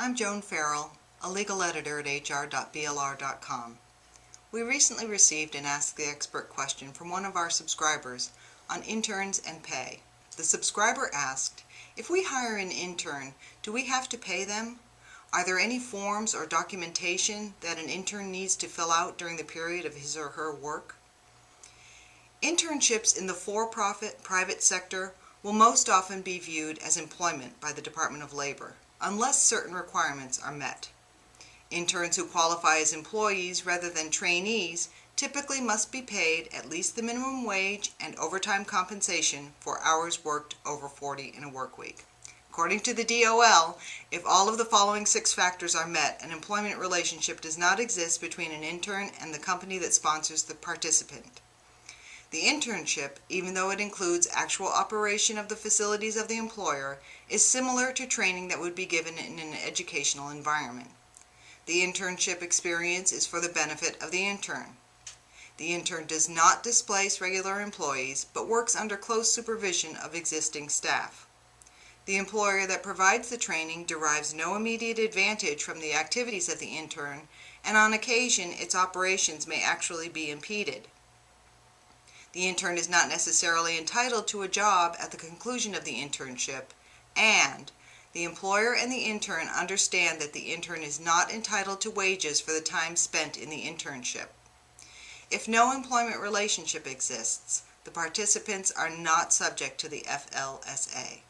I'm Joan Farrell, a legal editor at hr.blr.com. We recently received an Ask the Expert question from one of our subscribers on interns and pay. The subscriber asked, if we hire an intern, do we have to pay them? Are there any forms or documentation that an intern needs to fill out during the period of his or her work? Internships in the for-profit private sector will most often be viewed as employment by the Department of Labor, unless certain requirements are met. Interns who qualify as employees rather than trainees typically must be paid at least the minimum wage and overtime compensation for hours worked over 40 in a work week. According to the DOL, if all of the following 6 factors are met, an employment relationship does not exist between an intern and the company that sponsors the participant. The internship, even though it includes actual operation of the facilities of the employer, is similar to training that would be given in an educational environment. The internship experience is for the benefit of the intern. The intern does not displace regular employees, but works under close supervision of existing staff. The employer that provides the training derives no immediate advantage from the activities of the intern, and on occasion its operations may actually be impeded. The intern is not necessarily entitled to a job at the conclusion of the internship, and the employer and the intern understand that the intern is not entitled to wages for the time spent in the internship. If no employment relationship exists, the participants are not subject to the FLSA.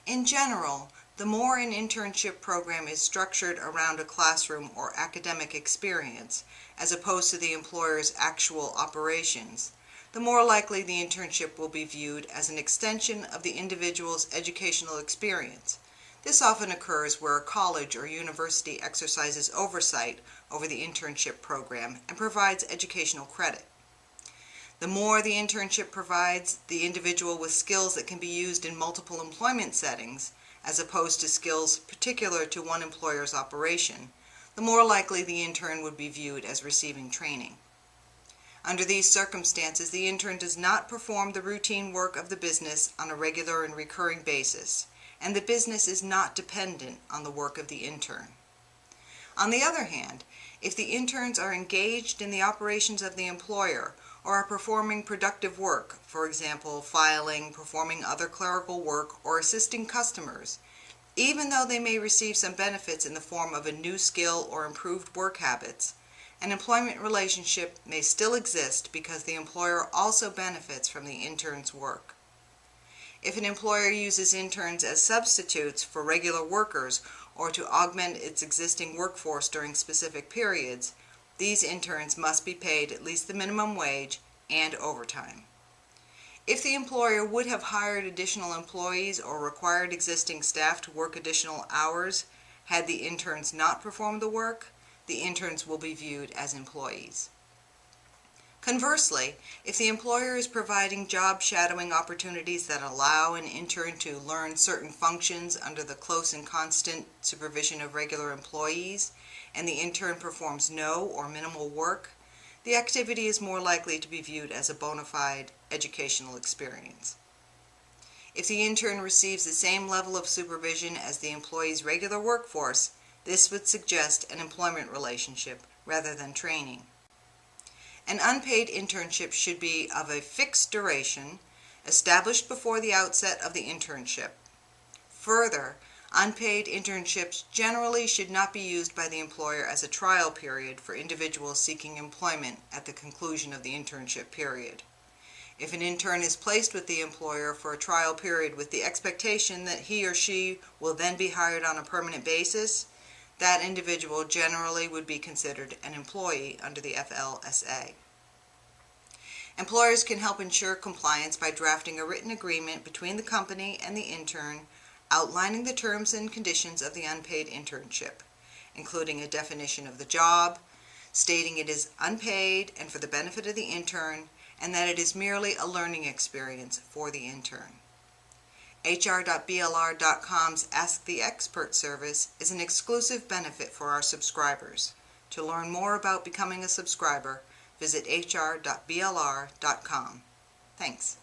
In general, the more an internship program is structured around a classroom or academic experience, as opposed to the employer's actual operations, the more likely the internship will be viewed as an extension of the individual's educational experience. This often occurs where a college or university exercises oversight over the internship program and provides educational credit. The more the internship provides the individual with skills that can be used in multiple employment settings, as opposed to skills particular to one employer's operation, the more likely the intern would be viewed as receiving training. Under these circumstances, the intern does not perform the routine work of the business on a regular and recurring basis, and the business is not dependent on the work of the intern. On the other hand, if the interns are engaged in the operations of the employer or are performing productive work, for example, filing, performing other clerical work, or assisting customers, even though they may receive some benefits in the form of a new skill or improved work habits, an employment relationship may still exist because the employer also benefits from the intern's work. If an employer uses interns as substitutes for regular workers or to augment its existing workforce during specific periods, these interns must be paid at least the minimum wage and overtime. If the employer would have hired additional employees or required existing staff to work additional hours had the interns not performed the work, the interns will be viewed as employees. Conversely, if the employer is providing job shadowing opportunities that allow an intern to learn certain functions under the close and constant supervision of regular employees, and the intern performs no or minimal work, the activity is more likely to be viewed as a bona fide educational experience. If the intern receives the same level of supervision as the employee's regular workforce, this would suggest an employment relationship rather than training. An unpaid internship should be of a fixed duration, established before the outset of the internship. Further, unpaid internships generally should not be used by the employer as a trial period for individuals seeking employment at the conclusion of the internship period. If an intern is placed with the employer for a trial period with the expectation that he or she will then be hired on a permanent basis, that individual generally would be considered an employee under the FLSA. Employers can help ensure compliance by drafting a written agreement between the company and the intern outlining the terms and conditions of the unpaid internship, including a definition of the job, stating it is unpaid and for the benefit of the intern, and that it is merely a learning experience for the intern. hr.blr.com's Ask the Expert service is an exclusive benefit for our subscribers. To learn more about becoming a subscriber, visit hr.blr.com. Thanks.